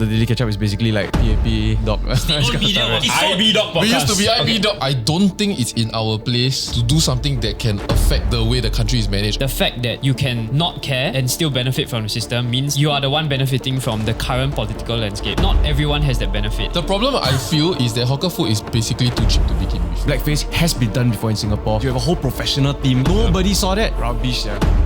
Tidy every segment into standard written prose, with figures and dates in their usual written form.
The Daily Ketchup is basically like PAP doc. IB doc podcast. We used to be IB doc. I don't think it's in our place to do something that can affect the way the country is managed. The fact that you can not care and still benefit from the system means you are the one benefiting from the current political landscape. Not everyone has that benefit. The problem I feel is that hawker food is basically too cheap to begin with. Blackface has been done before in Singapore. You have a whole professional team. Nobody saw that. Rubbish, yeah.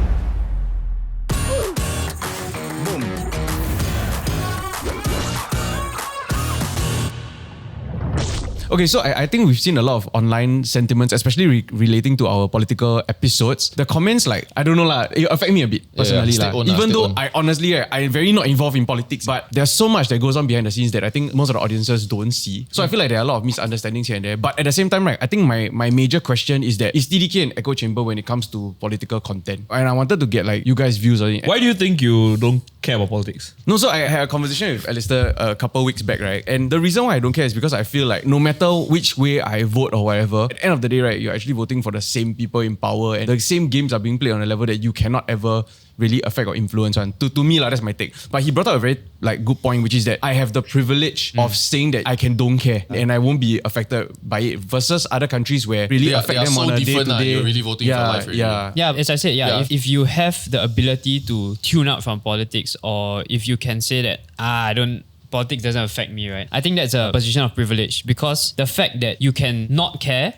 Okay, so I think we've seen a lot of online sentiments, especially relating to our political episodes. The comments, like, I don't know lah, it affect me a bit personally lah. Even though I honestly, I'm very not involved in politics, but there's so much that goes on behind the scenes that I think most of the audiences don't see. So I feel like there are a lot of misunderstandings here and there. But at the same time, right, I think my major question is that is TDK an echo chamber when it comes to political content? And I wanted to get like you guys' views on it. Why do you think you don't care about politics? No, so I had a conversation with Alistair a couple weeks back, right? And the reason why I don't care is because I feel like no matter which way I vote or whatever, at the end of the day, right, you're actually voting for the same people in power and the same games are being played on a level that you cannot ever really affect or influence on. To me, that's my take. But he brought up a very good point, which is that I have the privilege of saying that I don't care and I won't be affected by it versus other countries where really affect them on a day-to-day. You're really voting for life. Really. Yeah, as I said, if you have the ability to tune out from politics, or if you can say that, politics doesn't affect me, right? I think that's a position of privilege, because the fact that you can not care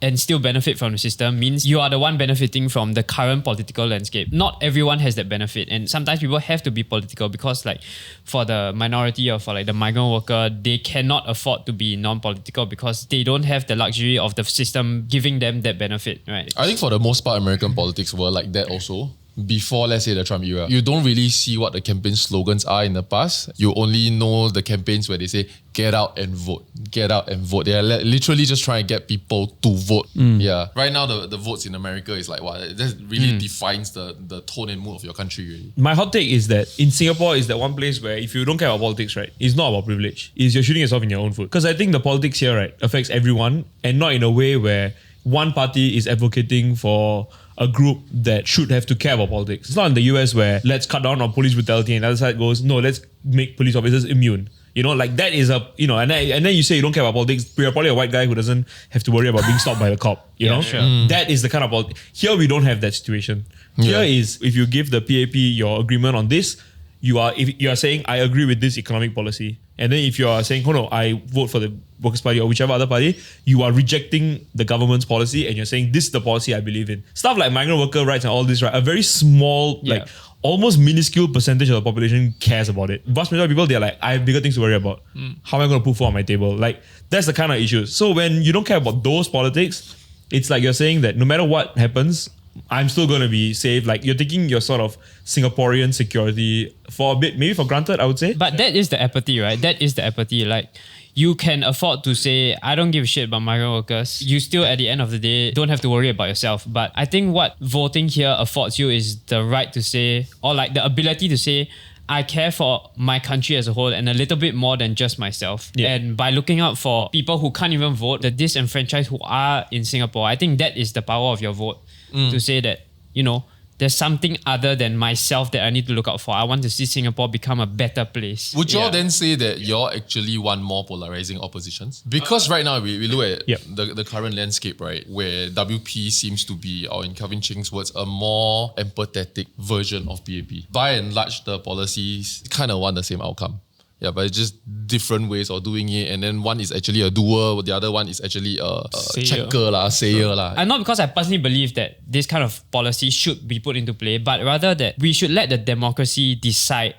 and still benefit from the system means you are the one benefiting from the current political landscape. Not everyone has that benefit, and sometimes people have to be political because, like, for the minority or for like the migrant worker, they cannot afford to be non-political because they don't have the luxury of the system giving them that benefit, right? I think for the most part, American politics were like that also. Before, let's say, the Trump era, you don't really see what the campaign slogans are in the past. You only know the campaigns where they say, get out and vote, get out and vote. They are literally just trying to get people to vote. Yeah. Right now, the votes in America is like, what? That really defines the tone and mood of your country, really. My hot take is that in Singapore is that one place where if you don't care about politics, right, it's not about privilege. It's you're shooting yourself in your own foot. Because I think the politics here, right, affects everyone, and not in a way where one party is advocating for a group that should have to care about politics. It's not in the US where let's cut down on police brutality and the other side goes, no, let's make police officers immune. You know, like that is a, you know, and then you say you don't care about politics, you're probably a white guy who doesn't have to worry about being stopped by the cop, you know? Sure. That is the kind of politics. Here we don't have that situation. Here is, if you give the PAP your agreement on this, if you are saying, I agree with this economic policy. And then if you are saying, oh no, I vote for the Workers' Party or whichever other party, you are rejecting the government's policy and you're saying, this is the policy I believe in. Stuff like migrant worker rights and all this, right? A very small, like almost minuscule percentage of the population cares about it. Vast majority of people, they're like, I have bigger things to worry about. How am I going to put food on my table? Like, that's the kind of issues. So when you don't care about those politics, it's like you're saying that no matter what happens, I'm still going to be safe. Like, you're taking your sort of Singaporean security for a bit, maybe for granted, I would say. But that is the apathy, right? That is the apathy. Like, you can afford to say, I don't give a shit about migrant workers. You still, at the end of the day, don't have to worry about yourself. But I think what voting here affords you is the right to say, or like the ability to say, I care for my country as a whole and a little bit more than just myself. Yeah. And by looking out for people who can't even vote, the disenfranchised who are in Singapore, I think that is the power of your vote. To say that, you know, there's something other than myself that I need to look out for. I want to see Singapore become a better place. Would y'all then say that y'all actually want more polarizing oppositions? Because right now we look at the current landscape, right, where WP seems to be, or in Calvin Ching's words, a more empathetic version of PAP. By and large, the policies kind of want the same outcome. Yeah, but it's just different ways of doing it. And then one is actually a doer, the other one is actually a checker, sayer. And not because I personally believe that this kind of policy should be put into play, but rather that we should let the democracy decide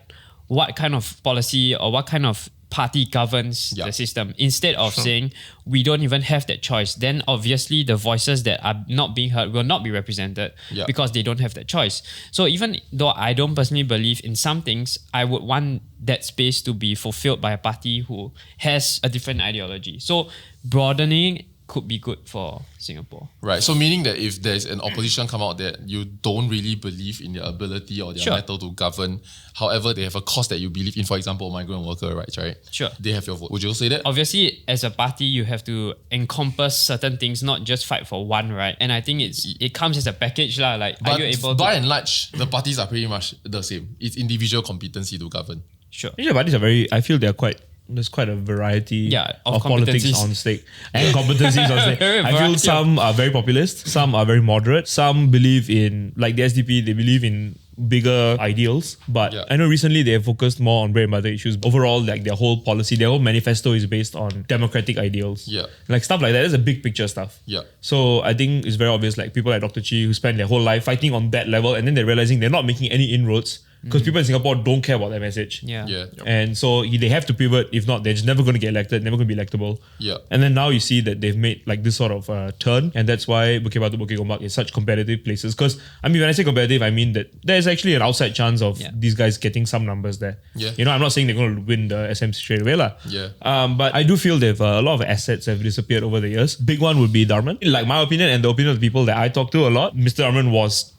what kind of policy or what kind of party governs the system, instead of saying we don't even have that choice. Then obviously the voices that are not being heard will not be represented because they don't have that choice. So even though I don't personally believe in some things, I would want that space to be fulfilled by a party who has a different ideology. So broadening could be good for Singapore. Right. So meaning that if there's an opposition come out that you don't really believe in their ability or their mettle to govern, however, they have a cause that you believe in, for example, migrant worker rights, right? Sure. They have your vote. Would you say that? Obviously, as a party, you have to encompass certain things, not just fight for one, right? And I think it comes as a package, like, but are you able to... by and large, the parties are pretty much the same. It's individual competency to govern. Sure. Asian parties are I feel there's quite a variety of politics competencies. on stake and competencies on stake. Very I feel variety some are very populist, some are very moderate, some believe in, like the SDP, they believe in bigger ideals. But I know recently they have focused more on bread and butter issues. Overall, like their whole policy, their whole manifesto is based on democratic ideals. Yeah. Like stuff like that. That's a big picture stuff. Yeah. So I think it's very obvious, like people like Dr. Chi who spend their whole life fighting on that level, and then they're realizing they're not making any inroads because people in Singapore don't care about that message. Yeah. And so they have to pivot. If not, they're just never going to get elected, never going to be electable. Yeah. And then now you see that they've made like this sort of turn, and that's why Bukit Batu, Bukit Gombak is such competitive places. Because I mean, when I say competitive, I mean that there's actually an outside chance of these guys getting some numbers there. Yeah. You know, I'm not saying they're going to win the SM straight away, lah. Yeah. But I do feel they've a lot of assets have disappeared over the years. Big one would be Dharman. Like my opinion and the opinion of the people that I talk to a lot, Mr. Dharman was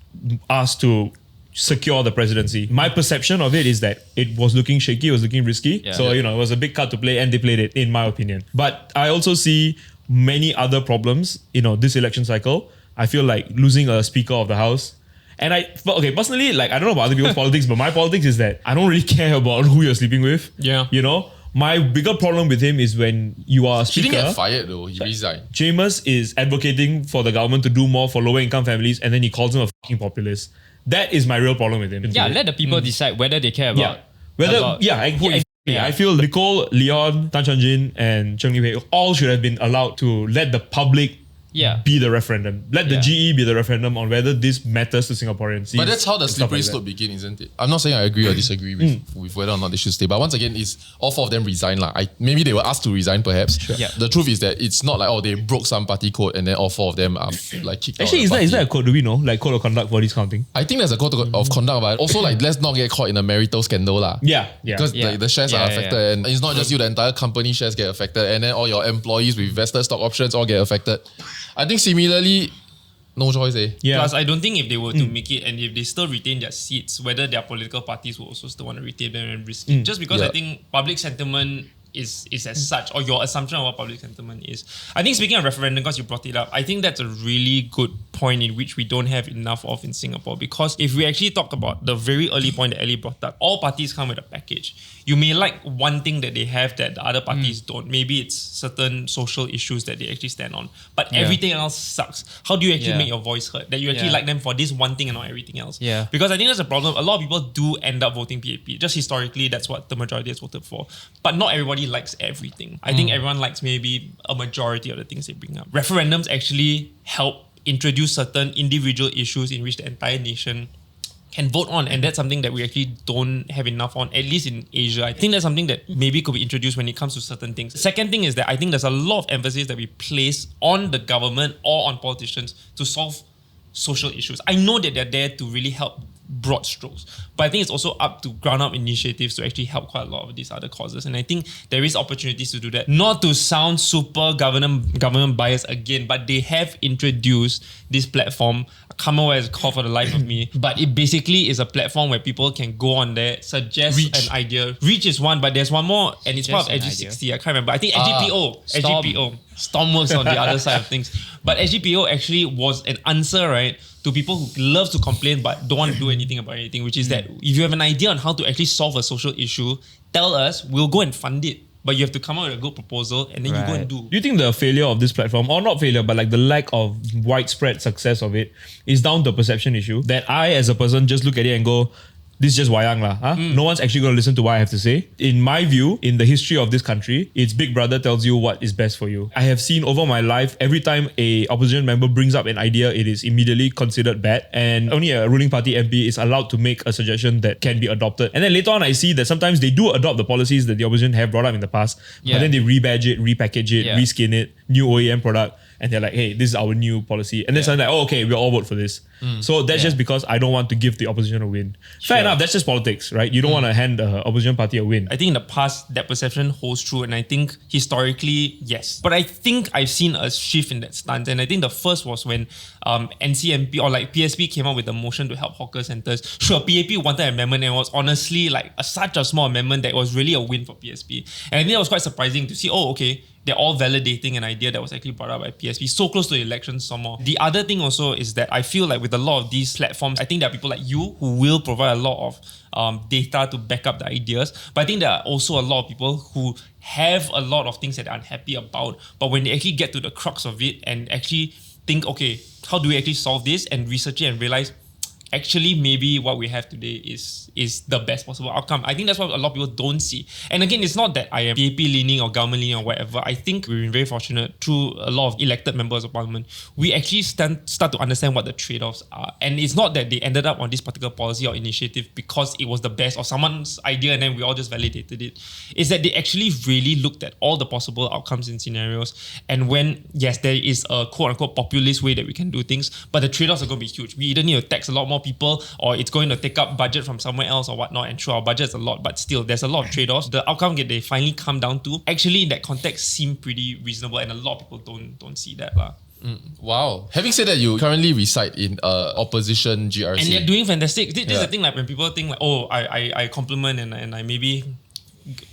asked to secure the presidency. My perception of it is that it was looking shaky, it was looking risky. Yeah. So, you know, it was a big card to play and they played it, in my opinion. But I also see many other problems, you know, this election cycle. I feel like losing a speaker of the house. And personally, like, I don't know about other people's politics, but my politics is that I don't really care about who you're sleeping with. Yeah. You know? My bigger problem with him is when you are a He speaker. didn't get fired though. He resigned. James is advocating for the government to do more for lower income families, and then he calls him a fucking populist. That is my real problem with him. Yeah, let the people decide whether they care about. I feel Nicole, Leon, Tan Chuan Jin, and Cheng Li Hui all should have been allowed to let the public be the referendum. Let the GE be the referendum on whether this matters to Singaporeans. But that's how the slippery slope begins, isn't it? I'm not saying I agree or disagree with whether or not they should stay. But once again, it's all four of them resign. Maybe they were asked to resign perhaps. Sure. Yeah. The truth is that it's not like, they broke some party code and then all four of them are like kicked out. Actually, is that a code? Do we know? Like code of conduct for this kind of thing? I think there's a code of conduct, but also like let's not get caught in a marital scandal. Because the shares are affected and it's not just you, the entire company shares get affected and then all your employees with vested stock options all get affected. I think similarly, no choice. Plus, I don't think if they were to make it and if they still retain their seats, whether their political parties will also still want to retain them and risk it. Just because I think public sentiment is as such, or your assumption of what public sentiment is. I think speaking of referendum, because you brought it up, I think that's a really good point in which we don't have enough of in Singapore. Because if we actually talk about the very early point that Ellie brought up, all parties come with a package. You may like one thing that they have that the other parties don't. Maybe it's certain social issues that they actually stand on. But everything else sucks. How do you actually make your voice heard? That you actually like them for this one thing and not everything else. Yeah. Because I think that's a problem. A lot of people do end up voting PAP. Just historically, that's what the majority has voted for. But not everybody likes everything. I think everyone likes maybe a majority of the things they bring up. Referendums actually help introduce certain individual issues in which the entire nation can vote on, and that's something that we actually don't have enough on, at least in Asia. I think that's something that maybe could be introduced when it comes to certain things. The second thing is that I think there's a lot of emphasis that we place on the government or on politicians to solve social issues. I know that they're there to really help broad strokes, but I think it's also up to ground up initiatives to actually help quite a lot of these other causes, and I think there is opportunities to do that. Not to sound super government biased again, but they have introduced this platform. I can't remember what it's called for the life of me, but it basically is a platform where people can go on there, suggest an idea. Reach is one, but there's one more, and it's part of SG60. I can't remember. I think SGPO. Storm works on the other side of things. But SGPO actually was an answer, right, to people who love to complain but don't want to do anything about anything, which is that if you have an idea on how to actually solve a social issue, tell us, we'll go and fund it. But you have to come up with a good proposal and then you go and do. Do you think the failure of this platform, or not failure, but like the lack of widespread success of it, is down to a perception issue? That I, as a person, just look at it and go, this is just wayang lah. No one's actually going to listen to what I have to say. In my view, in the history of this country, it's Big Brother tells you what is best for you. I have seen over my life, every time a opposition member brings up an idea, it is immediately considered bad, and only a ruling party MP is allowed to make a suggestion that can be adopted. And then later on, I see that sometimes they do adopt the policies that the opposition have brought up in the past, but then they rebadge it, repackage it, reskin it, new OEM product, and they're like, hey, this is our new policy. And then suddenly like, oh, okay, we'll all vote for this. So that's just because I don't want to give the opposition a win. Fair enough, that's just politics, right? You don't want to hand the opposition party a win. I think in the past, that perception holds true. And I think historically, yes. But I think I've seen a shift in that stance. And I think the first was when NCMP or like PSP came up with a motion to help hawker centres. Sure, PAP wanted an amendment and it was honestly like such a small amendment that was really a win for PSP. And I think that was quite surprising to see, oh, okay, they're all validating an idea that was actually brought up by PSP so close to the election some more. The other thing also is that I feel like with a lot of these platforms, I think there are people like you who will provide a lot of data to back up the ideas. But I think there are also a lot of people who have a lot of things that they're unhappy about. But when they actually get to the crux of it and actually think, okay, how do we actually solve this, and research it and realize, actually, maybe what we have today is the best possible outcome. I think that's what a lot of people don't see. And again, it's not that I am PAP leaning or government leaning or whatever. I think we've been very fortunate through a lot of elected members of parliament. We actually start to understand what the trade-offs are. And it's not that they ended up on this particular policy or initiative because it was the best or someone's idea and then we all just validated it. It's that they actually really looked at all the possible outcomes and scenarios. And when, yes, there is a quote-unquote populist way that we can do things, but the trade-offs are going to be huge. We either need to tax a lot more people, or it's going to take up budget from somewhere else or whatnot, and sure, our budget's a lot, but still there's a lot of trade-offs. The outcome that they finally come down to actually in that context seem pretty reasonable, and a lot of people don't see that. Wow. Having said that, you currently reside in opposition GRC. And they're doing fantastic. This is the thing, like when people think like, oh, I compliment and I maybe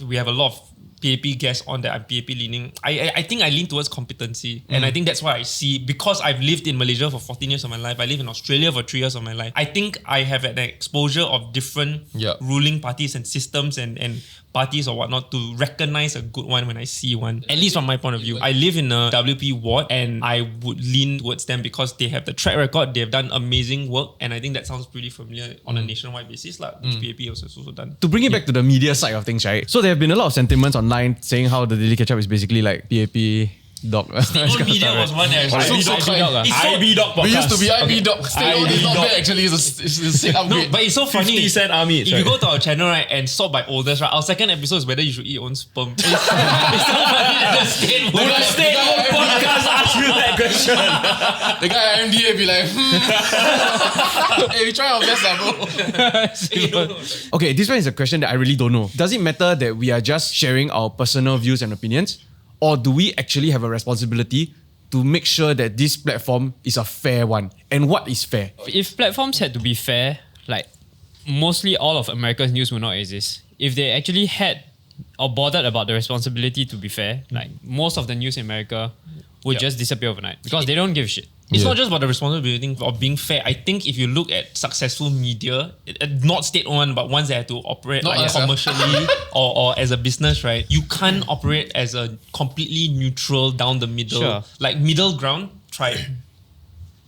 we have a lot of PAP guests on that I'm PAP leaning. I think I lean towards competency. And I think that's why I see, because I've lived in Malaysia for 14 years of my life, I live in Australia for 3 years of my life. I think I have an exposure of different ruling parties and systems and parties or whatnot to recognize a good one when I see one. At least from my point of view. I live in a WP ward and I would lean towards them because they have the track record, they've done amazing work, and I think that sounds pretty familiar on a nationwide basis, which PAP has also done. To bring it back to the media side of things, right? So there have been a lot of sentiments online saying how the Daily Ketchup is basically like PAP dog. Stable Media was one that IB Dog podcast. We used to be IB Dog. Stable is not bad actually. It's a sick upgrade. No, but it's so funny. 50 Cent Army. If you go to our channel, right, and sort by oldest, right, our second episode is whether you should eat your own sperm. It's so funny that the state podcast asked you that question. The guy at MDA be like, hey, we try our best, bro. Okay, this one is a question that I really don't know. Does it matter that we are just sharing our personal views and opinions? Or do we actually have a responsibility to make sure that this platform is a fair one? And what is fair? If platforms had to be fair, like mostly all of America's news would not exist. If they actually had or bothered about the responsibility to be fair, like most of the news in America would just disappear overnight because they don't give a shit. It's not just about the responsibility of being fair. I think if you look at successful media, not state-owned, but ones that have to operate commercially or as a business, right? You can't operate as a completely neutral down the middle. Sure. Like middle ground, try it.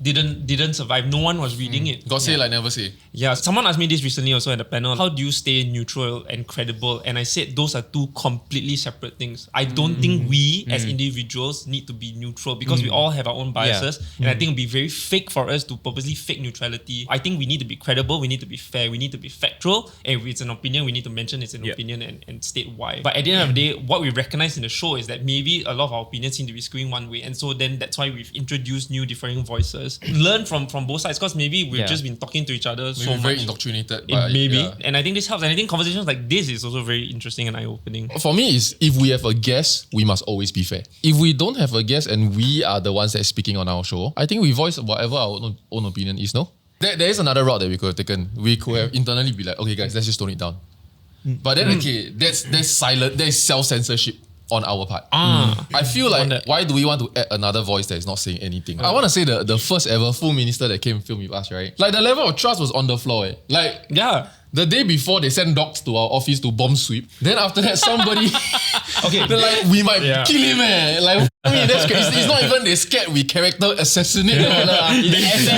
Didn't survive. No one was reading it. God say like never say. Yeah, someone asked me this recently also at the panel. How do you stay neutral and credible? And I said those are two completely separate things. I don't think we as individuals need to be neutral because we all have our own biases. And I think it would be very fake for us to purposely fake neutrality. I think we need to be credible, we need to be fair, we need to be factual. And if it's an opinion, we need to mention it's an opinion and state why. But at the end of the day, what we recognize in the show is that maybe a lot of our opinions seem to be skewing one way. And so then that's why we've introduced new differing voices. Learn from both sides because maybe we've just been talking to each other so much. Very indoctrinated. And I think this helps. And I think conversations like this is also very interesting and eye-opening. For me, is if we have a guest, we must always be fair. If we don't have a guest and we are the ones that are speaking on our show, I think we voice whatever our own opinion is, no? There is another route that we could have taken. We could have internally be like, okay guys, let's just tone it down. But then that's silent, that is self-censorship on our part. I feel like, why do we want to add another voice that is not saying anything? I want to say the first ever full minister that came and filmed with us, right? Like the level of trust was on the floor. Like, the day before they sent dogs to our office to bomb sweep. Then after that, somebody, they're like, we might kill him. Like, I mean, that's crazy. It's not even they're scared we character assassinate. They're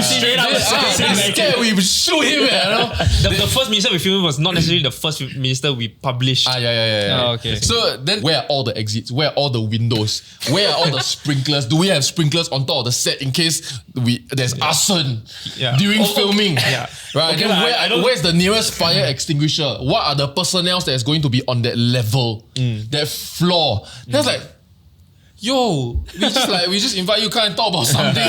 scared we shoot him. The first minister we filmed was not necessarily the first minister we published. So then, where are all the exits? Where are all the windows? Where are all the sprinklers? Do we have sprinklers on top of the set in case there's arson during filming? Right. Then where's the nearest fire extinguisher? What are the personnel that's going to be on that level, that floor? That's like, yo, we just invite you, come and talk about something.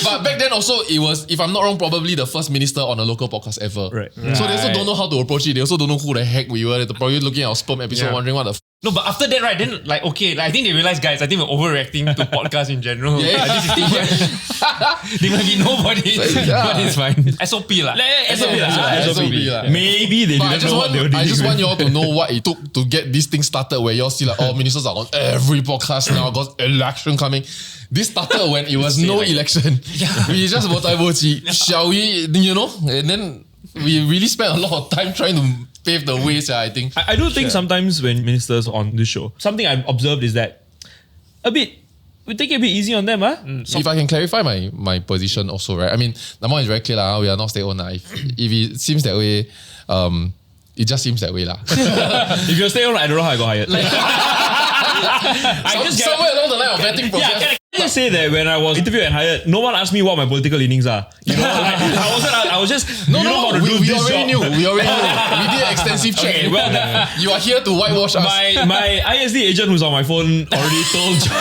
But back then also, it was, if I'm not wrong, probably the first minister on a local podcast ever. So they also don't know how to approach it. They also don't know who the heck we were. They're probably looking at our sperm episode, wondering what the No, but after that, right, then like, okay, I think they realized, guys, I think we're overreacting to podcasts in general. Yeah. Like, this is too much. There might be nobody, but it's fine. SOP lah. SOP lah. Maybe they didn't know what they were doing. I just want you all to know what it took to get this thing started where you all see like, oh, ministers are on every podcast now, got election coming. This started when it was no election. We just vote. Shall we, and then we really spent a lot of time trying to pave the ways, I think. I do think sometimes when ministers on this show, something I've observed is that we take it a bit easy on them. If I can clarify my position also, right? I mean, number one is very clear, we are not stay-at-home. If it seems that way, it just seems that way. If you're stay-at-home, I don't know how I got hired. Somewhere along the line of vetting process. Can I say that when I was interviewed and hired, no one asked me what my political leanings are. I was just we already knew. We did extensive check. Okay, well, you are here to whitewash us. My ISD agent who's on my phone already told John.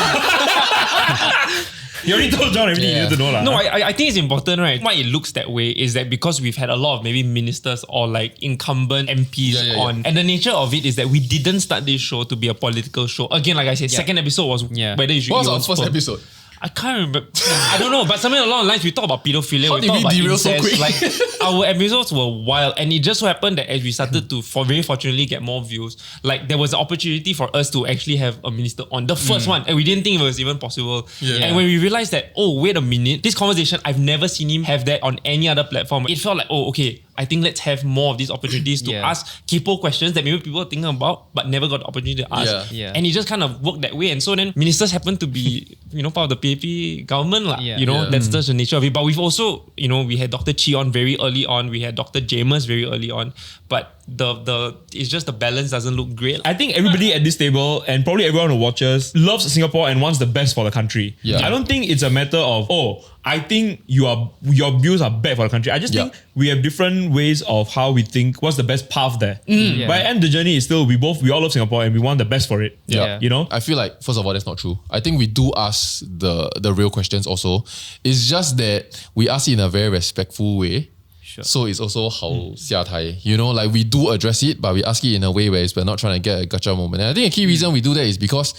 You already told John everything you need to know. No, I think it's important, right? Why it looks that way is that because we've had a lot of maybe ministers or like incumbent MPs on. And the nature of it is that we didn't start this show to be a political show. Again, like I said, second episode was whether you should... What was our first episode? I can't remember. I don't know, but somewhere along the lines, we talk about pedophilia. How we did talk we about derail incest. so quick? Like, our episodes were wild, and it just so happened that as we started to, very fortunately, get more views, like there was an opportunity for us to actually have a minister on the first one, and we didn't think it was even possible. And when we realized that, oh, wait a minute, this conversation, I've never seen him have that on any other platform. It felt like, oh, okay, I think let's have more of these opportunities to ask Kipo questions that maybe people are thinking about but never got the opportunity to ask. And it just kind of worked that way. And so then ministers happen to be, part of the PAP government. That's just the nature of it. But we've also, we had Dr. Chi on very early on. We had Dr. James very early on. But it's just the balance doesn't look great. I think everybody at this table and probably everyone who watches loves Singapore and wants the best for the country. I don't think it's a matter of, I think your views are bad for the country. I just think we have different ways of how we think what's the best path there. By the end, the journey is still we all love Singapore and we want the best for it. I feel like first of all that's not true. I think we do ask the real questions also. It's just that we ask it in a very respectful way. So it's also how xia tai, like we do address it, but we ask it in a way where we're not trying to get a gotcha moment. And I think a key reason we do that is because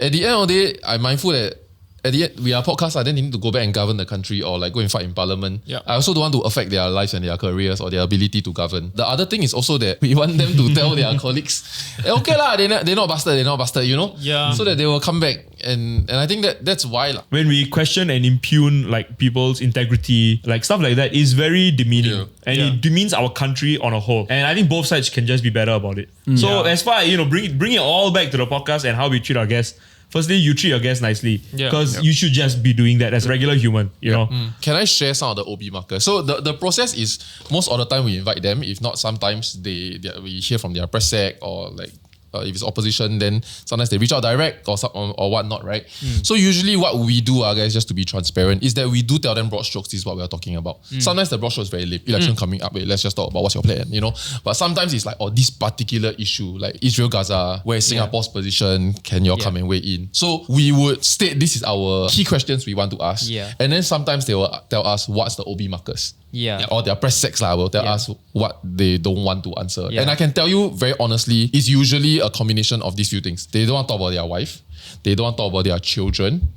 at the end of the day, I'm mindful that at the end, we are podcasts, then they need to go back and govern the country or like go and fight in parliament. I also don't want to affect their lives and their careers or their ability to govern. The other thing is also that we want them to tell their colleagues, okay lah, they're not busted, so that they will come back. And I think that's why lah. When we question and impugn like people's integrity, like stuff like that is very demeaning. And it demeans our country on a whole. And I think both sides can just be better about it. So as far as, bring it all back to the podcast and how we treat our guests. Firstly, you treat your guests nicely because you should just be doing that as a regular human, know. Can I share some of the OB markers? So the process is most of the time we invite them. If not, sometimes we hear from their press sec or like if it's opposition, then sometimes they reach out direct or whatnot, right? So usually what we do, guys, just to be transparent, is that we do tell them broad strokes, this is what we are talking about. Sometimes the broad strokes is very late. Election coming up, let's just talk about what's your plan, But sometimes it's like, this particular issue, like Israel-Gaza, where is Singapore's position? Can you all come and weigh in? So we would state this is our key questions we want to ask. And then sometimes they will tell us what's the OB markers. Or their press secs will tell us what they don't want to answer. And I can tell you very honestly, it's usually a combination of these few things. They don't want to talk about their wife. They don't want to talk about their children.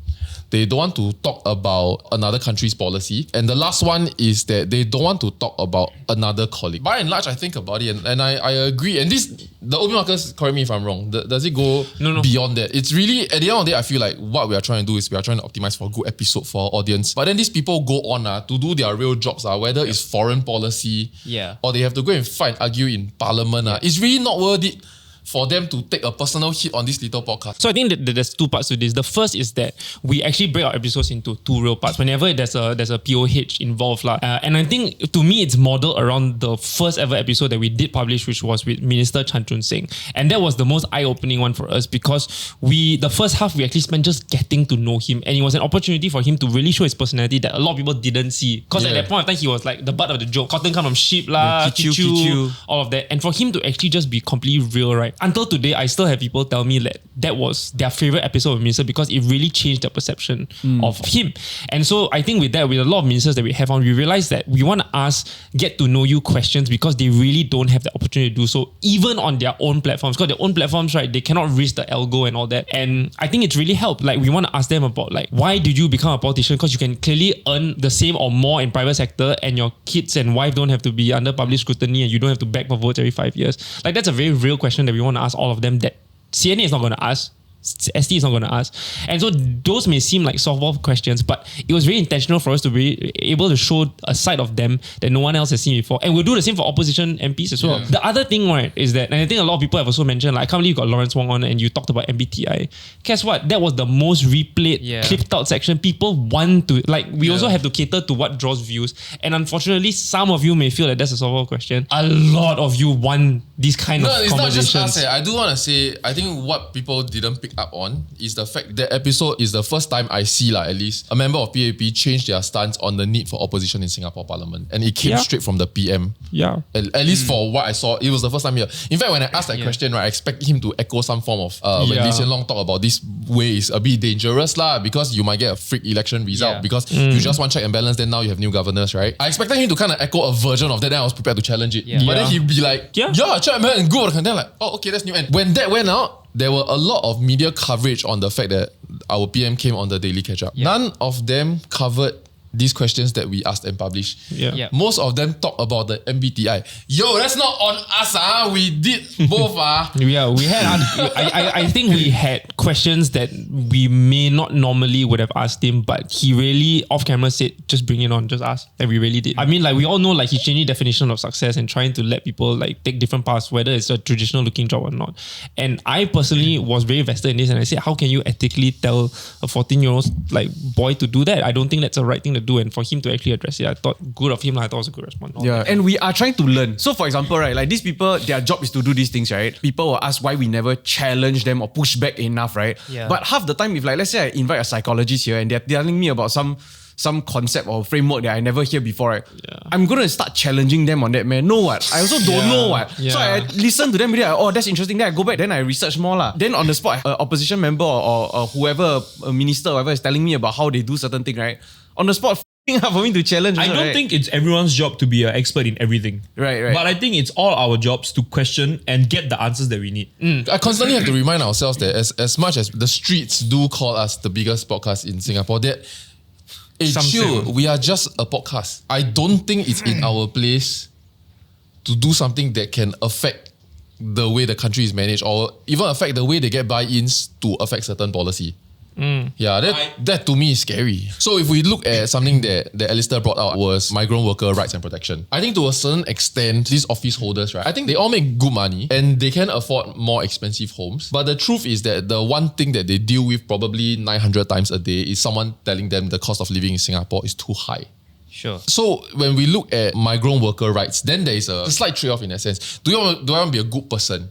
They don't want to talk about another country's policy. And the last one is that they don't want to talk about another colleague. By and large, I think about it and I agree. And the OB markers, correct me if I'm wrong, does it go beyond that? It's really, at the end of the day, I feel like what we are trying to do is we are trying to optimize for a good episode for our audience. But then these people go on to do their real jobs, whether it's foreign policy or they have to go and fight and argue in parliament. It's really not worth it for them to take a personal hit on this little podcast. So I think that there's two parts to this. The first is that we actually break our episodes into two real parts whenever there's a POH involved. And I think to me it's modeled around the first ever episode that we did publish, which was with Minister Chan Chun Sing. And that was the most eye-opening one for us because the first half we actually spent just getting to know him, and it was an opportunity for him to really show his personality that a lot of people didn't see. Because at that point of time he was like the butt of the joke. Cotton come from sheep, kichu, all of that. And for him to actually just be completely real, right? until today, I still have people tell me that was their favorite episode of Minister because it really changed their perception of him. And so I think with that, with a lot of ministers that we have on, we realize that we want to ask get to know you questions because they really don't have the opportunity to do so, even on their own platforms. Because their own platforms, right, they cannot risk the algo and all that. And I think it's really helped. Like, we want to ask them about, like, why did you become a politician? Because you can clearly earn the same or more in private sector, and your kids and wife don't have to be under public scrutiny, and you don't have to beg for votes every 5 years. Like, that's a very real question that we want to ask all of them that CNA is not going to ask. ST is not going to ask. And so those may seem like softball questions, but it was very intentional for us to be able to show a side of them that no one else has seen before. And we'll do the same for opposition MPs as well. The other thing, right, is that, and I think a lot of people have also mentioned, like, I can't believe you got Lawrence Wong on and you talked about MBTI. Guess what? That was the most replayed, clipped out section. People want to, like, we also have to cater to what draws views. And unfortunately, some of you may feel that that's a softball question. A lot of you want these kind of conversations. No, it's not just us. I do want to say, I think what people didn't pick up on is the fact that episode is the first time I see, at least, a member of PAP change their stance on the need for opposition in Singapore Parliament. And it came straight from the PM. Yeah. At least for what I saw, it was the first time here. In fact, when I asked that question, right, I expected him to echo some form of, when Lee Hsien Loong talk about this way is a bit dangerous because you might get a freak election result because you just want check and balance, then now you have new governors, right? I expected him to kind of echo a version of that, then I was prepared to challenge it. But then he'd be like, check and balance and go. And then like, oh, okay, that's new. And when that went out, there were a lot of media coverage on the fact that our PM came on the Daily Ketchup. None of them covered these questions that we asked and published. Most of them talk about the MBTI. Yo, that's not on us. We did both. Yeah, we had. I think we had questions that we may not normally would have asked him, but he really off camera said, just bring it on, just ask. And we really did. I mean, like, we all know, like, he's changing definition of success and trying to let people, like, take different paths, whether it's a traditional looking job or not. And I personally was very vested in this, and I said, how can you ethically tell a 14-year-old like boy to do that? I don't think that's the right thing to do. And for him to actually address it, I thought good of him. I thought it was a good response. Yeah, and we are trying to learn. So, for example, right, like, these people, their job is to do these things, right? People will ask why we never challenge them or push back enough, right? But half the time, if, like, let's say I invite a psychologist here and they're telling me about some concept or framework that I never hear before, right? I'm going to start challenging them on that, man. No, what? I also don't know what. So I listen to them, really, like, oh, that's interesting. Then I go back, then I research more. Then on the spot, an opposition member or whoever, a minister or whatever is telling me about how they do certain thing, right? On the spot, for me to challenge. I don't think it's everyone's job to be an expert in everything. Right. But I think it's all our jobs to question and get the answers that we need. I constantly have to remind ourselves that as much as the streets do call us the biggest podcast in Singapore, that chill, we are just a podcast. I don't think it's in our place to do something that can affect the way the country is managed or even affect the way they get buy-ins to affect certain policy. Yeah, that to me is scary. So if we look at something that Alistair brought out was migrant worker rights and protection. I think to a certain extent, these office holders, right, I think they all make good money and they can afford more expensive homes. But the truth is that the one thing that they deal with probably 900 times a day is someone telling them the cost of living in Singapore is too high. Sure. So when we look at migrant worker rights, then there is a slight trade-off in that sense. Do I want to be a good person?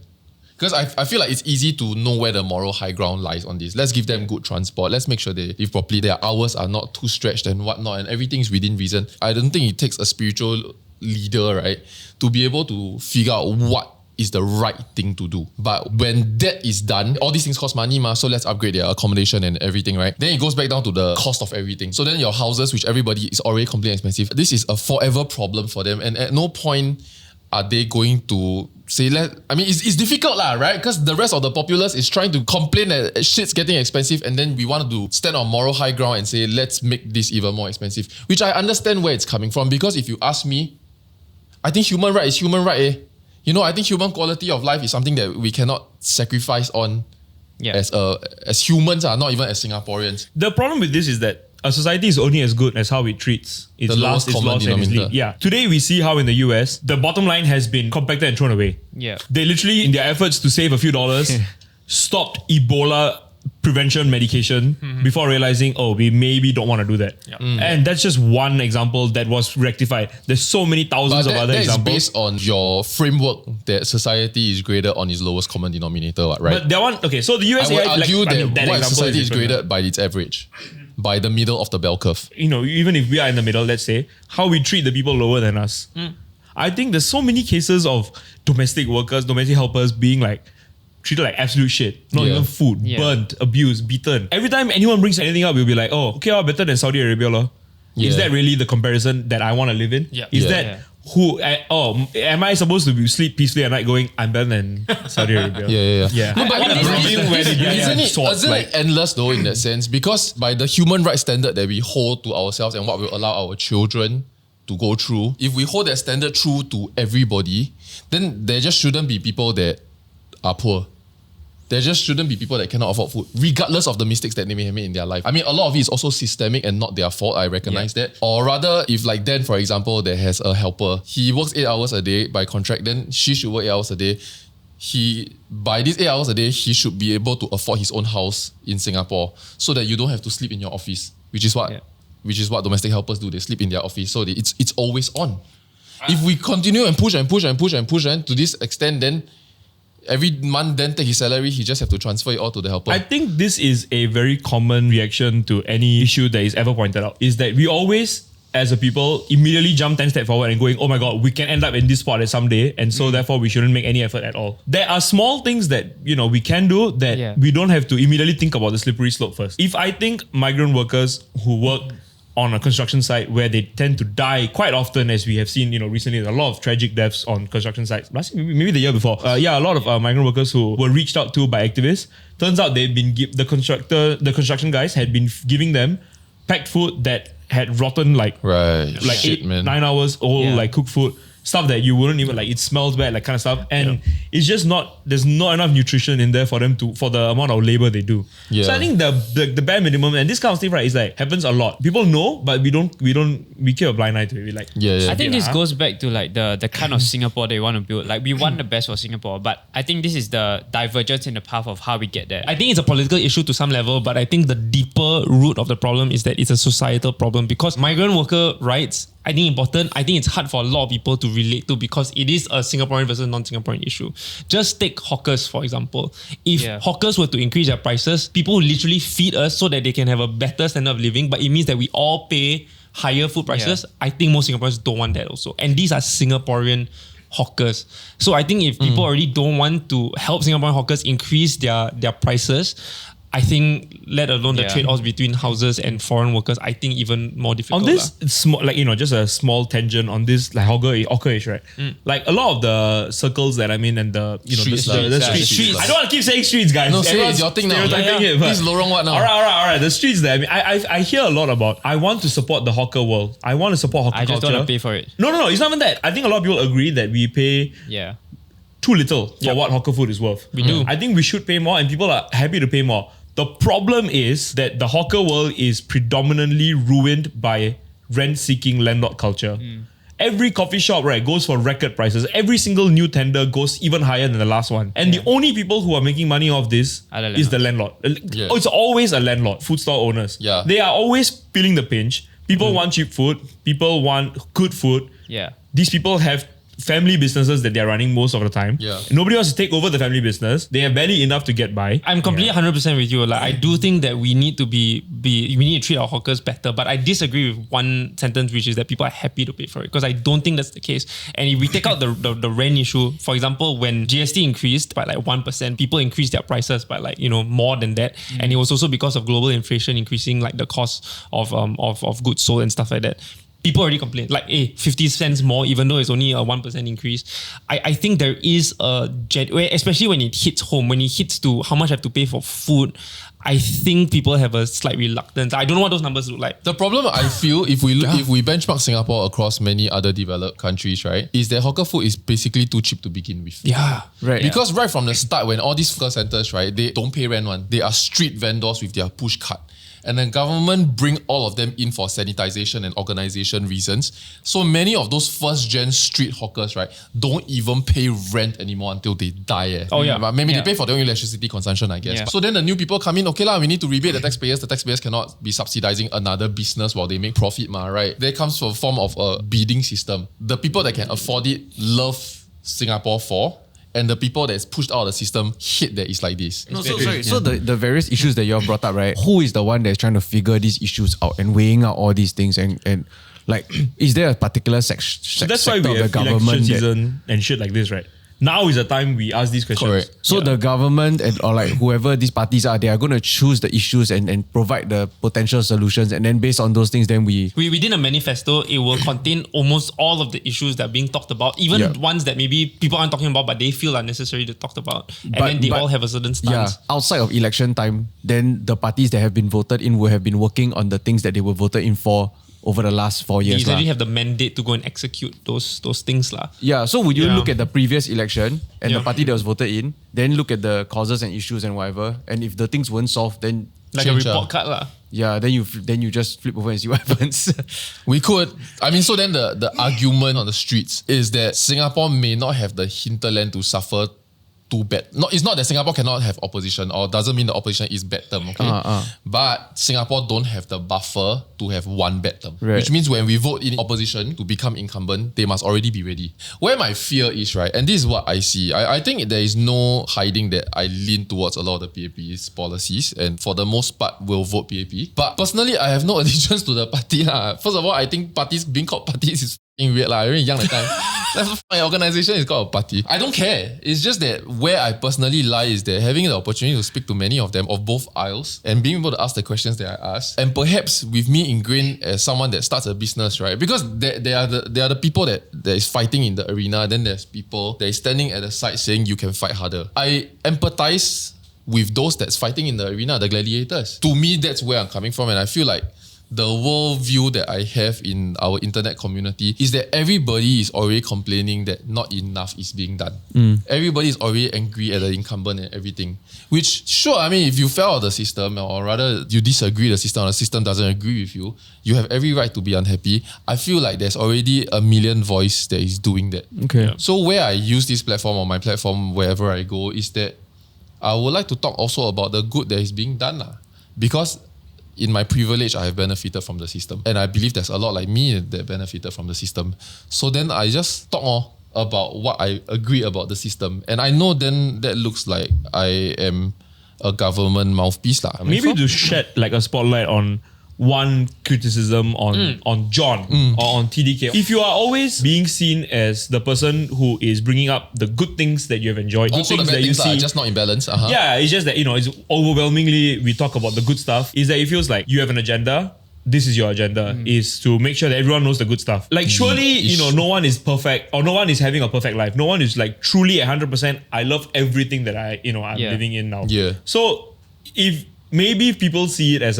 Because I feel like it's easy to know where the moral high ground lies on this. Let's give them good transport. Let's make sure they live properly. Their hours are not too stretched and whatnot, and everything's within reason. I don't think it takes a spiritual leader, right, to be able to figure out what is the right thing to do. But when that is done, all these things cost money, so let's upgrade their accommodation and everything, right? Then it goes back down to the cost of everything. So then your houses, which everybody is already completely expensive, this is a forever problem for them. And at no point are they going to say, it's difficult, right? Because the rest of the populace is trying to complain that shit's getting expensive, and then we want to stand on moral high ground and say, let's make this even more expensive. Which I understand where it's coming from, because if you ask me, I think human right is human right. I think human quality of life is something that we cannot sacrifice on as humans, not even as Singaporeans. The problem with this is that a society is only as good as how it treats its last, its loss, and its lead. Yeah. Today we see how in the US, the bottom line has been compacted and thrown away. Yeah. They literally, in their efforts to save a few dollars, stopped Ebola prevention medication before realizing, we maybe don't want to do that. And that's just one example that was rectified. There's so many thousands of other examples. That is based on your framework that society is graded on its lowest common denominator, right? But that one, okay, so the USA... I would argue that society is graded by its average. By the middle of the bell curve. Even if we are in the middle, let's say, how we treat the people lower than us. I think there's so many cases of domestic workers, domestic helpers being like treated like absolute shit. Not even food, burnt, abused, beaten. Every time anyone brings anything up, we'll be like, oh, okay, better than Saudi Arabia. Is that really the comparison that I want to live in? Yeah. Is that who? Am I supposed to sleep peacefully at night going, I'm better than Saudi Arabia? Yeah. No, but isn't it endless though in that sense? Because by the human rights standard that we hold to ourselves and what we allow our children to go through, if we hold that standard true to everybody, then there just shouldn't be people that are poor. There just shouldn't be people that cannot afford food, regardless of the mistakes that they may have made in their life. I mean, a lot of it is also systemic and not their fault. I recognize that. Or rather, if like Dan, for example, that has a helper, he works 8 hours a day by contract, then she should work 8 hours a day. By these 8 hours a day, he should be able to afford his own house in Singapore so that you don't have to sleep in your office, which is what domestic helpers do. They sleep in their office, so it's always on. If we continue and push to this extent, then every month then take his salary, he just have to transfer it all to the helper. I think this is a very common reaction to any issue that is ever pointed out, is that we always, as a people, immediately jump 10 steps forward and going, oh my God, we can end up in this spot at some day, and so therefore we shouldn't make any effort at all. There are small things that, we can do that we don't have to immediately think about the slippery slope first. If I think migrant workers who work on a construction site where they tend to die quite often, as we have seen, recently, a lot of tragic deaths on construction sites. Maybe the year before. A lot of migrant workers who were reached out to by activists. Turns out they've been the construction guys had been giving them packed food that had rotten like 9 hours old, cooked food. Stuff that you wouldn't even it smells bad, kind of stuff. And it's just there's not enough nutrition in there for them for the amount of labor they do. Yeah. So I think the bare minimum, and this kind of thing, right, is happens a lot. People know, but we keep a blind eye to it. I think this goes back to the kind of Singapore they want to build. We want the best for Singapore, but I think this is the divergence in the path of how we get there. I think it's a political issue to some level, but I think the deeper root of the problem is that it's a societal problem, because migrant worker rights, I think important. I think it's hard for a lot of people to relate to, because it is a Singaporean versus non-Singaporean issue. Just take hawkers, for example. If hawkers were to increase their prices, people would literally feed us so that they can have a better standard of living, but it means that we all pay higher food prices. I think most Singaporeans don't want that also. And these are Singaporean hawkers. So I think if people already don't want to help Singaporean hawkers increase their prices, I think, let alone the trade-offs between houses and foreign workers, I think even more difficult. On this small, just a small tangent on this, hawker-ish, right? A lot of the circles that I'm in and the streets. I don't want to keep saying streets, guys. No, say it's your thing now. This is Lorong what now? All right. The streets there. I hear a lot about. I want to support the hawker world. I want to support hawker culture. I just don't want to pay for it. No. It's not even that. I think a lot of people agree that we pay. Too little for what hawker food is worth. We do. I think we should pay more, and people are happy to pay more. The problem is that the hawker world is predominantly ruined by rent-seeking landlord culture. Every coffee shop, right, goes for record prices. Every single new tender goes even higher than the last one. And the only people who are making money off this is the landlord. It's always a landlord, food store owners. Yeah. They are always feeling the pinch. People want cheap food. People want good food. Yeah. These people have family businesses that they're running most of the time. Yeah. Nobody wants to take over the family business. They have barely enough to get by. I'm completely 100% with you. I do think that we need to we need to treat our hawkers better. But I disagree with one sentence, which is that people are happy to pay for it, because I don't think that's the case. And if we take out the rent issue, for example, when GST increased by 1%, people increased their prices by more than that. And it was also because of global inflation increasing the cost of goods sold and stuff like that. People already complain, 50 cents more, even though it's only a 1% increase. I think there is especially when it hits home, when it hits to how much I have to pay for food, I think people have a slight reluctance. I don't know what those numbers look like. The problem I feel, if we benchmark Singapore across many other developed countries, right, is that hawker food is basically too cheap to begin with. Yeah. Right. Because right from the start, when all these hawker centers, right, they don't pay rent one. They are street vendors with their push cart. And then government bring all of them in for sanitization and organization reasons. So many of those first gen street hawkers, right, don't even pay rent anymore until they die. Oh yeah. But maybe they pay for their own electricity consumption, I guess. Yeah. So then the new people come in, okay we need to rebate the taxpayers. The taxpayers cannot be subsidizing another business while they make profit, right? There comes a form of a bidding system. The people that can afford it love Singapore for. And the people that's pushed out of the system hate that it's like this. No, sorry. So the various issues that you have brought up, right? Who is the one that's trying to figure these issues out and weighing out all these things and is there a particular sector that's why we of the have government election season and shit like this, right? Now is the time we ask these questions. Correct. So the government or like whoever these parties are, they are going to choose the issues and provide the potential solutions. And then based on those things, then Within a manifesto, it will contain almost all of the issues that are being talked about, even ones that maybe people aren't talking about, but they feel are necessary to talk about. And then they all have a certain stance. Outside of election time, then the parties that have been voted in will have been working on the things that they were voted in for over the last 4 years. They usually have the mandate to go and execute those things. Yeah, so would you look at the previous election and the party that was voted in, then look at the causes and issues and whatever, and if the things weren't solved, then like change, a report card. yeah, then you just flip over and see what happens. We could. I mean, so then the argument on the streets is that Singapore may not have the hinterland to suffer too bad. No, it's not that Singapore cannot have opposition or doesn't mean the opposition is bad term, okay? But Singapore don't have the buffer to have one bad term. Right. Which means when we vote in opposition to become incumbent, they must already be ready. Where my fear is, right, and this is what I see, I think there is no hiding that I lean towards a lot of the PAP's policies, and for the most part will vote PAP. But personally, I have no allegiance to the party. First of all, I think parties, being called parties is weird. I'm really young at the time. My organization is called a party. I don't care. It's just that where I personally lie is that having the opportunity to speak to many of them of both aisles and being able to ask the questions that I ask, and perhaps with me ingrained as someone that starts a business, right? Because they are the people that is fighting in the arena. Then there's people that is standing at the side saying you can fight harder. I empathize with those that's fighting in the arena, the gladiators. To me, that's where I'm coming from, and I feel like the worldview that I have in our internet community is that everybody is already complaining that not enough is being done. Everybody is already angry at the incumbent and everything. Which, sure, I mean, if you fell out of the system, or rather you disagree with the system, or the system doesn't agree with you, you have every right to be unhappy. I feel like there's already a million voice that is doing that. Okay. So where I use this platform or my platform wherever I go is that I would like to talk also about the good that is being done. Because in my privilege, I have benefited from the system. And I believe there's a lot like me that benefited from the system. So then I just talk about what I agree about the system. And I know then that looks like I am a government mouthpiece. Maybe to shed like a spotlight on one criticism on John or on TDK. If you are always being seen as the person who is bringing up the good things that you have enjoyed, also good things the bad that you things see, just not in balance. yeah, it's just that, it's overwhelmingly we talk about the good stuff, is that it feels like you have an agenda. This is your agenda, is to make sure that everyone knows the good stuff. Like surely, no one is perfect or no one is having a perfect life. No one is like truly 100%. I love everything that I'm living in now. Yeah. So if people see it as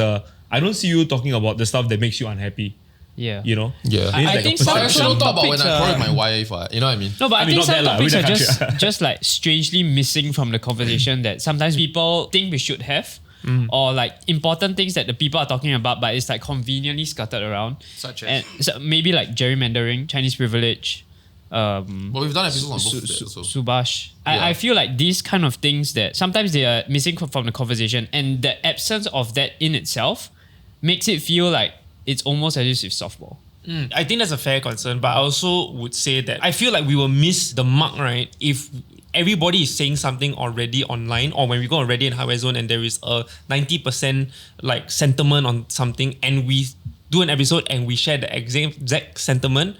I don't see you talking about the stuff that makes you unhappy. Yeah. Yeah. I think some I don't talk about when topics I quarrel with my wife. You know what I mean? No, but I think not some that lah, topics we are don't just like strangely missing from the conversation that sometimes people think we should have. Or like important things that the people are talking about, but it's like conveniently scattered around. Such as? And so maybe like gerrymandering, Chinese privilege. But we've done episodes on both of that also. Subash. Yeah. I feel like these kind of things that sometimes they are missing from the conversation, and the absence of that in itself makes it feel like it's almost as if it's softball. I think that's a fair concern, but I also would say that I feel like we will miss the mark, right? If everybody is saying something already online, or when we go on Reddit and Highway Zone and there is a 90% like sentiment on something, and we do an episode and we share the exact sentiment,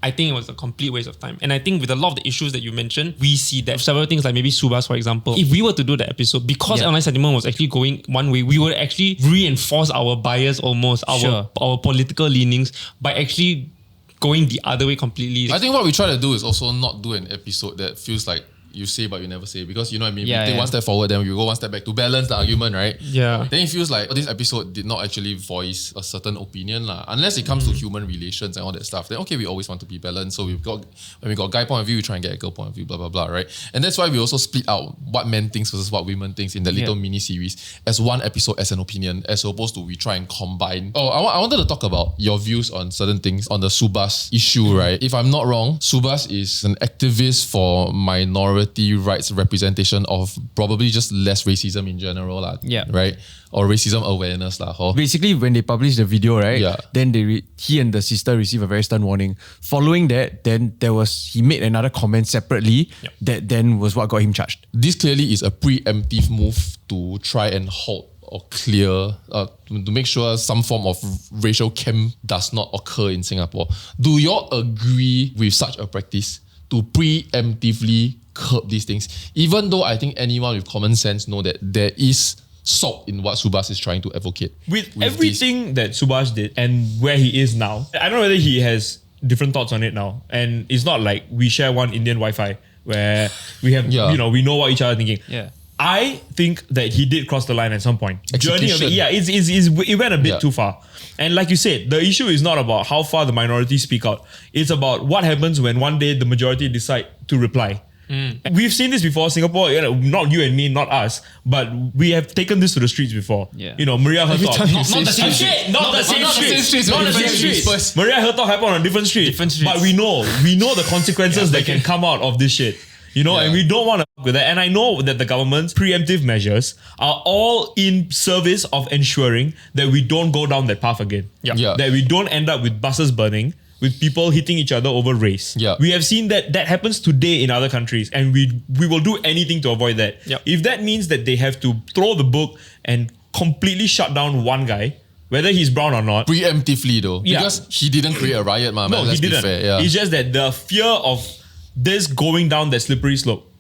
I think it was a complete waste of time. And I think with a lot of the issues that you mentioned, we see that several things like maybe Subash, for example, if we were to do the episode, because online sentiment was actually going one way, we would actually reinforce our bias almost, our political leanings by actually going the other way completely. I think what we try to do is also not do an episode that feels like you say but you never say, because you know what I mean? We take one step forward, then we go one step back to balance the argument, right? Yeah. Then it feels like this episode did not actually voice a certain opinion. Unless it comes to human relations and all that stuff, then okay, we always want to be balanced. So when we got guy point of view, we try and get a girl point of view, blah, blah, blah, right? And that's why we also split out what men thinks versus what women thinks in the little mini series as one episode as an opinion, as opposed to we try and combine. I wanted to talk about your views on certain things on the Subash issue, right? If I'm not wrong, Subash is an activist for minority rights representation of probably just less racism in general, right? Or racism awareness. Basically, when they published the video, right? Yeah. Then he and the sister received a very stern warning. Following that, then he made another comment separately that then was what got him charged. This clearly is a preemptive move to try and halt or clear, to make sure some form of racial camp does not occur in Singapore. Do you all agree with such a practice to preemptively curb these things. Even though I think anyone with common sense know that there is salt in what Subash is trying to advocate. With everything that Subash did and where he is now, I don't know whether he has different thoughts on it now. And it's not like we share one Indian Wi-Fi where we have, we know what each other are thinking. Yeah. I think that he did cross the line at some point. Execution. It went a bit too far. And like you said, the issue is not about how far the minority speak out. It's about what happens when one day the majority decide to reply. We've seen this before, Singapore, not you and me, not us, but we have taken this to the streets before. Yeah. Maria Hertog. Not the same shit. Not the same streets. Not the same streets. streets. Maria Hertog happened on a different street. But we know the consequences that can come out of this shit. And we don't want to fuck with that. And I know that the government's preemptive measures are all in service of ensuring that we don't go down that path again. That we don't end up with buses burning, with people hitting each other over race. We have seen that happens today in other countries, and we will do anything to avoid that. If that means that they have to throw the book and completely shut down one guy, whether he's brown or not. Preemptively though. Because he didn't create a riot, man. No, let's he didn't. Be fair. It's just that the fear of this going down that slippery slope.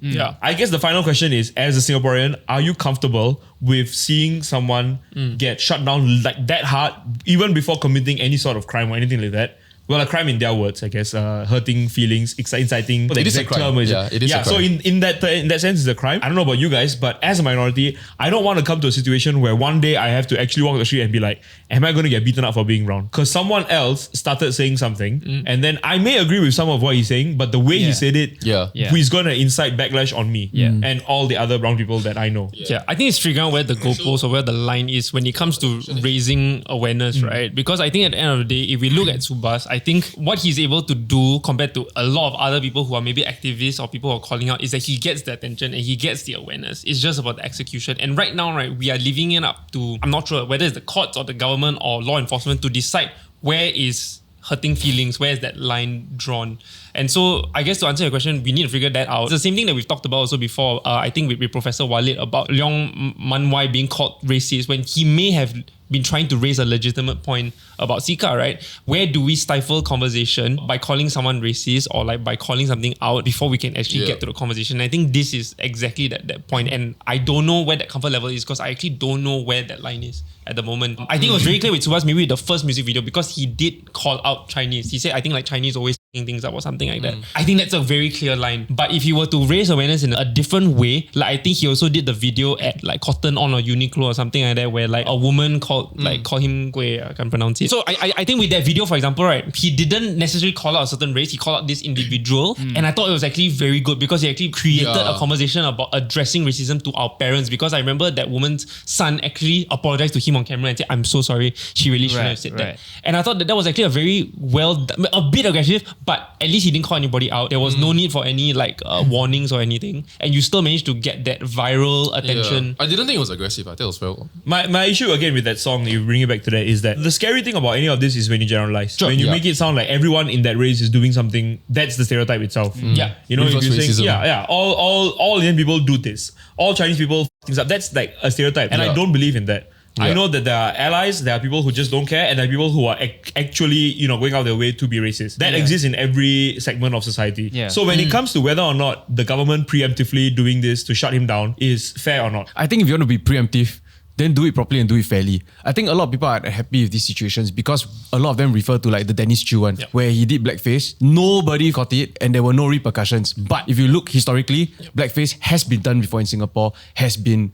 I guess the final question is, as a Singaporean, are you comfortable with seeing someone get shut down like that hard, even before committing any sort of crime or anything like that? Well, a crime in their words, I guess, hurting feelings, inciting. It is a crime. It is a crime. So in that sense, it's a crime. I don't know about you guys, but as a minority, I don't want to come to a situation where one day I have to actually walk the street and be like, am I going to get beaten up for being brown? Because someone else started saying something, and then I may agree with some of what he's saying, but the way he said it, he's going to incite backlash on me and all the other brown people that I know. I think it's figuring out where the goalpost or where the line is when it comes to raising awareness, right? Because I think at the end of the day, if we look at Subash, I think what he's able to do compared to a lot of other people who are maybe activists or people who are calling out is that he gets the attention and he gets the awareness. It's just about the execution. And right now, right, we are leaving it up to, I'm not sure whether it's the courts or the government or law enforcement to decide where is hurting feelings, where is that line drawn. And so I guess to answer your question, we need to figure that out. It's the same thing that we've talked about also before, I think with Professor Walid about Leong Man Wai being called racist when he may have been trying to raise a legitimate point about Sika, right? Where do we stifle conversation by calling someone racist or like by calling something out before we can actually get to the conversation? And I think this is exactly that point. And I don't know where that comfort level is because I actually don't know where that line is at the moment. I think it was very clear with Subash, maybe the first music video, because he did call out Chinese. He said, I think like Chinese always things up or something like that. I think that's a very clear line. But if he were to raise awareness in a different way, like I think he also did the video at like Cotton On or Uniqlo or something like that, where like a woman called him Gui, I can't pronounce it. So I think with that video, for example, right, he didn't necessarily call out a certain race, he called out this individual. And I thought it was actually very good because he actually created a conversation about addressing racism to our parents, because I remember that woman's son actually apologized to him on camera and said, I'm so sorry, she really shouldn't have said that. And I thought that was actually a very a bit aggressive, but at least he didn't call anybody out. There was no need for any like warnings or anything. And you still managed to get that viral attention. I didn't think it was aggressive. I think it was very... My issue again with that song, you bring it back to that, is that the scary thing about any of this is when you generalize. When you make it sound like everyone in that race is doing something, that's the stereotype itself. You know, if you're saying, all Indian people do this. All Chinese people f things up. That's like a stereotype. And I don't believe in that. I know that there are allies, there are people who just don't care, and there are people who are actually, going out their way to be racist. That exists in every segment of society. So when it comes to whether or not the government preemptively doing this to shut him down is fair or not, I think if you want to be preemptive, then do it properly and do it fairly. I think a lot of people are happy with these situations because a lot of them refer to like the Dennis Chew one, where he did blackface, nobody caught it, and there were no repercussions. But if you look historically, blackface has been done before in Singapore, has been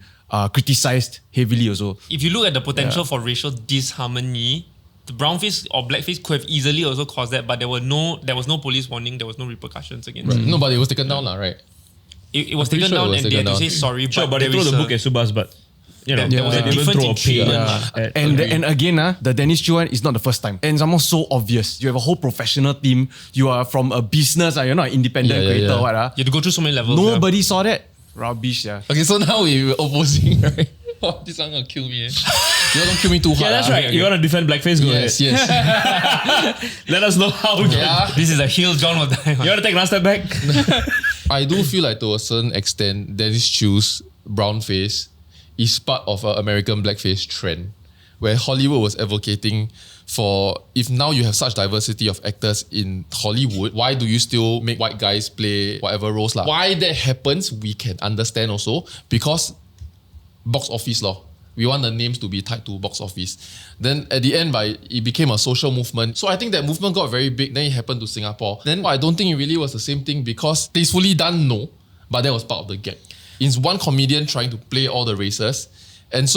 criticized heavily also. If you look at the potential for racial disharmony, the brownface or blackface could have easily also caused that, but there was no police warning, there was no repercussions against it. No, but it was taken down, right? It was taken down and they had to say sorry. But they threw the book at Subash, but there was a difference in treatment. And again, the Dennis Chew one is not the first time. And it's almost so obvious. You have a whole professional team. You are from a business. You're not an independent creator. You have to go through so many levels. Nobody saw that. Rubbish, Okay, so now we're opposing, right? Oh, this one gonna kill me. You don't kill me too hard. Yeah, that's right. You want to defend blackface? Go ahead. Yes. Let us know how. This is a hill John will die on. You want to take one step back? I do feel like to a certain extent, Dennis Chew's brown face is part of an American blackface trend, where Hollywood was advocating for, if now you have such diversity of actors in Hollywood, why do you still make white guys play whatever roles lah? Why that happens, we can understand also, because box office law. We want the names to be tied to box office. Then at the end, it became a social movement. So I think that movement got very big. Then it happened to Singapore. Then I don't think it really was the same thing, because tastefully done, no. But that was part of the gap. It's one comedian trying to play all the races. And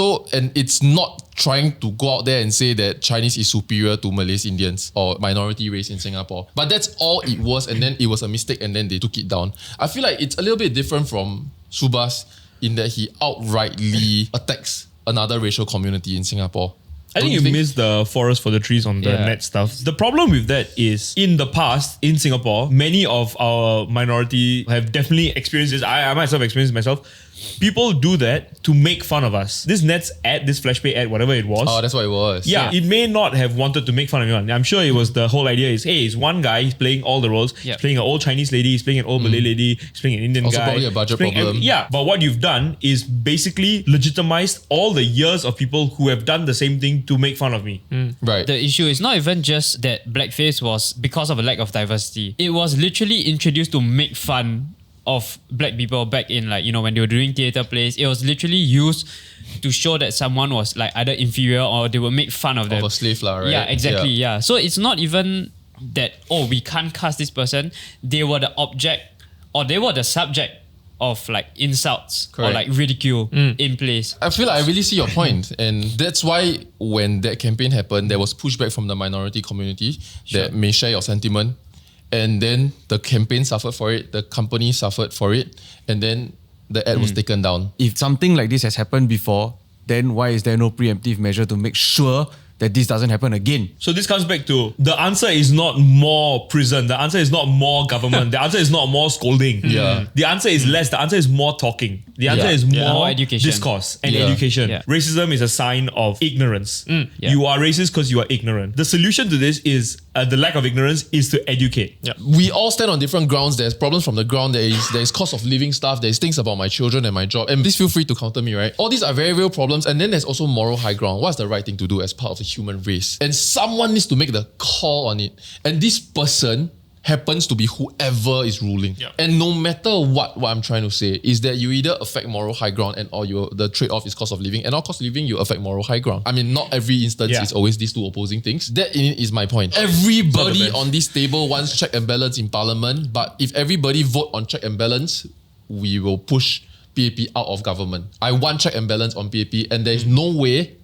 it's not trying to go out there and say that Chinese is superior to Malays, Indians, or minority race in Singapore. But that's all it was, and then it was a mistake, and then they took it down. I feel like it's a little bit different from Subash in that he outrightly attacks another racial community in Singapore. I think you missed the forest for the trees on the net stuff. The problem with that is, in the past, in Singapore, many of our minority have definitely experienced this. I myself experienced it myself. People do that to make fun of us. This Nets ad, this FlashPay ad, whatever it was. Oh, that's what it was. Yeah, it may not have wanted to make fun of anyone. I'm sure it was the whole idea is, hey, it's one guy, he's playing all the roles. He's playing an old Chinese lady, he's playing an old Malay lady, he's playing an Indian also guy. probably a budget problem. But what you've done is basically legitimized all the years of people who have done the same thing to make fun of me. Right. The issue is not even just that blackface was because of a lack of diversity. It was literally introduced to make fun of black people back in, like, you know, when they were doing theatre plays. It was literally used to show that someone was like either inferior or they would make fun of them. Of a slave lah, right? Yeah, exactly. Yeah. So it's not even that, oh, we can't cast this person. They were the object, or they were the subject of like insults or like ridicule in place. I feel like I really see your point, and that's why when that campaign happened, there was pushback from the minority community that may share your sentiment. And then the campaign suffered for it, the company suffered for it, and then the ad was taken down. If something like this has happened before, then why is there no preemptive measure to make sure that this doesn't happen again? So this comes back to, the answer is not more prison. The answer is not more government. The answer is not more scolding. Yeah. The answer is less. The answer is more talking. The answer is more education. Discourse and education. Yeah. Racism is a sign of ignorance. You are racist because you are ignorant. The solution to this is, the lack of ignorance is to educate. We all stand on different grounds. There's problems from the ground. There is cost of living stuff. There's things about my children and my job. And please feel free to counter me, right? All these are very real problems. And then there's also moral high ground. What's the right thing to do as part of the human race? And someone needs to make the call on it. And this person happens to be whoever is ruling. And no matter what I'm trying to say is that you either affect moral high ground or the trade-off is cost of living. And on cost of living, you affect moral high ground. I mean, not every instance is always these two opposing things. That is my point. Everybody on this table wants check and balance in parliament, but if everybody vote on check and balance, we will push PAP out of government. I want check and balance on PAP, and there's no way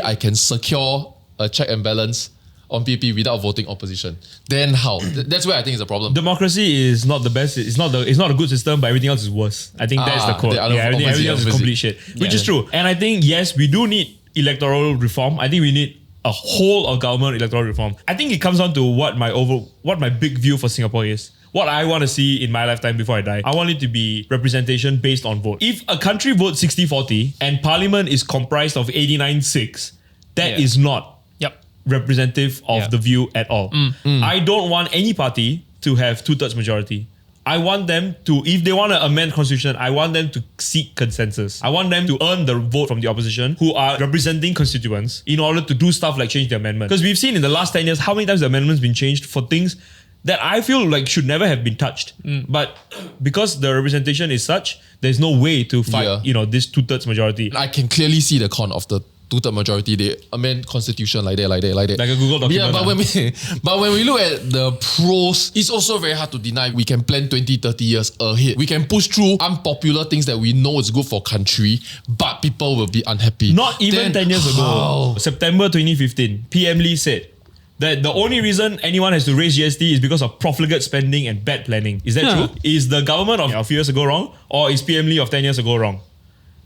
I can secure a check and balance on PAP without voting opposition. Then how? That's where I think is a problem. Democracy is not the best. It's not a good system, but everything else is worse. I think that's the quote. Everything else is complete shit, which is true. And I think, yes, we do need electoral reform. I think we need a whole of government electoral reform. I think it comes down to what my big view for Singapore is. What I want to see in my lifetime before I die. I want it to be representation based on vote. If a country votes 60-40 and parliament is comprised of 89-6, that is not representative of the view at all. I don't want any party to have 2/3 majority. I want them to, if they want to amend constitution, I want them to seek consensus. I want them to earn the vote from the opposition who are representing constituents in order to do stuff like change the amendment. Because we've seen in the last 10 years how many times the amendment's been changed for things that I feel like should never have been touched. But because the representation is such, there's no way to fight, this 2/3 majority. I can clearly see the con of the 2/3 majority. They amend constitution like that. Like a Google document. Yeah, but when we look at the pros, it's also very hard to deny we can plan 20, 30 years ahead. We can push through unpopular things that we know is good for country, but people will be unhappy. Not even 10 years ago. September 2015, PM Lee said that the only reason anyone has to raise GST is because of profligate spending and bad planning. Is that true? Is the government of a few years ago wrong? Or is PM Lee of 10 years ago wrong?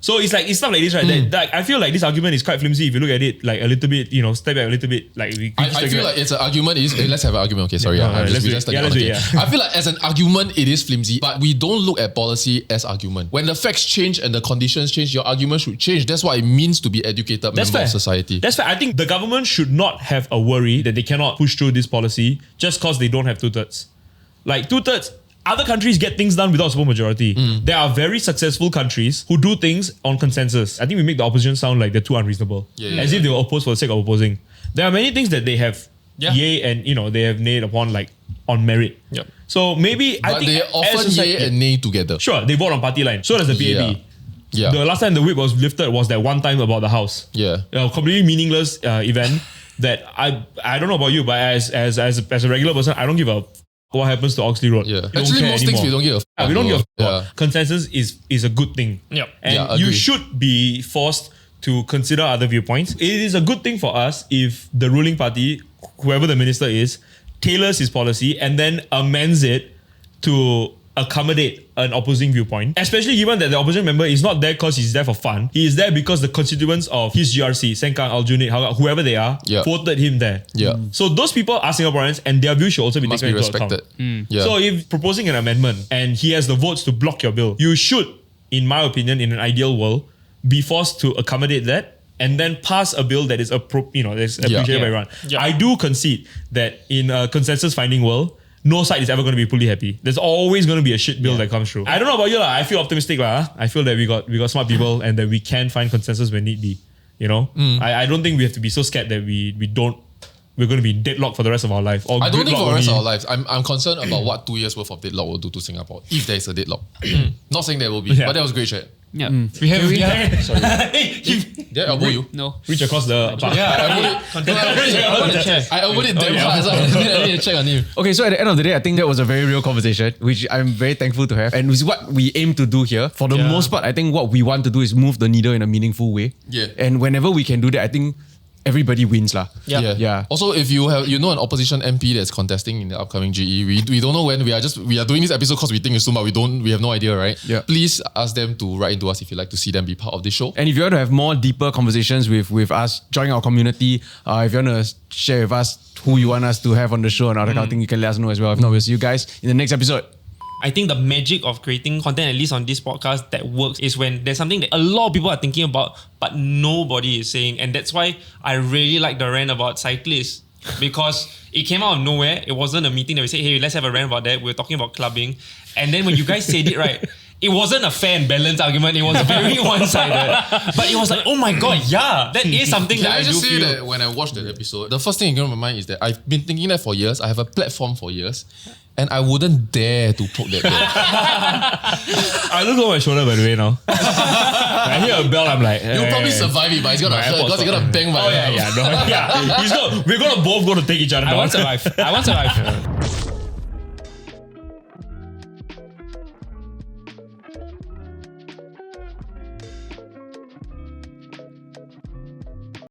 So it's stuff like this, right? That I feel like this argument is quite flimsy if you look at it like a little bit, step back a little bit. Like I feel like it's an argument. Let's have an argument. Okay, sorry. Let's do it. I feel like as an argument, it is flimsy, but we don't look at policy as argument. When the facts change and the conditions change, your argument should change. That's what it means to be educated member of society. That's fair. I think the government should not have a worry that they cannot push through this policy just because they don't have 2/3. Like 2/3, other countries get things done without supermajority. There are very successful countries who do things on consensus. I think we make the opposition sound like they're too unreasonable. As if they were opposed for the sake of opposing. There are many things that they have yay and they have nay upon like on merit. Yep. So maybe I But think they often yay and nay together. Sure, they vote on party line. So does the PAP. Yeah. The last time the whip was lifted was that one time about the house. Yeah. A completely meaningless event that I don't know about you, but as a regular person, I don't give a what happens to Oxley Road. Yeah. We don't Actually, care most things we don't give a Yeah, we don't give a Yeah. Consensus is a good thing. Yep. And Yeah, you agree. should be forced to consider other viewpoints. It is a good thing for us if the ruling party, whoever the minister is, tailors his policy and then amends it to accommodate an opposing viewpoint, especially given that the opposition member is not there because he's there for fun. He is there because the constituents of his GRC, Sengkang, Aljunied, whoever they are, Yeah. voted him there. Yeah. So those people are Singaporeans and their view should also be Must taken be into respected. account. Yeah. So if proposing an amendment and he has the votes to block your bill, you should, in my opinion, in an ideal world, be forced to accommodate that and then pass a bill that is that's appreciated by everyone. Yeah. I do concede that in a consensus finding world, no side is ever going to be fully happy. There's always going to be a shit bill that comes through. I don't know about you, I feel optimistic. I feel that we got smart people and that we can find consensus when need be. I don't think we have to be so scared that we're going to be deadlocked for the rest of our life. Or I don't think gridlock for the rest of only. our lives. I'm concerned about what 2 years worth of deadlock will do to Singapore if there is a deadlock. Not saying there will be, Yeah. but that was great chat. Yeah. We have. Did I elbow you? No. Reach across the park. I elbowed it damn hard, so I need to check on you. Okay, so at the end of the day, I think that was a very real conversation, which I'm very thankful to have. And it's what we aim to do here. For the most part, I think what we want to do is move the needle in a meaningful way. Yeah. And whenever we can do that, I think everybody wins lah. Yeah. Also, if you have an opposition MP that's contesting in the upcoming GE, we don't know when. We are doing this episode because we think it's soon, but we have no idea, right? Yeah. Please ask them to write into us if you'd like to see them be part of this show. And if you want to have more deeper conversations with us, join our community. If you want to share with us who you want us to have on the show and other kind of thing, you can let us know as well. If not, we'll see you guys in the next episode. I think the magic of creating content, at least on this podcast, that works is when there's something that a lot of people are thinking about, but nobody is saying. And that's why I really like the rant about cyclists, because it came out of nowhere. It wasn't a meeting that we said, hey, let's have a rant about that. We're talking about clubbing. And then when you guys said it, right, it wasn't a fair and balanced argument. It was very one-sided. But it was like, oh my God, yeah, that is something that Can I I do just say feel. that when I watched that episode, the first thing that came to my mind is that I've been thinking that for years. I have a platform for years, and I wouldn't dare to poke that bell. I look over my shoulder by the way now. I hear a bell, I'm like, You'll probably survive it, but it's gonna hurt because it's gonna bang my We're gonna both go to take each other down. I won't survive.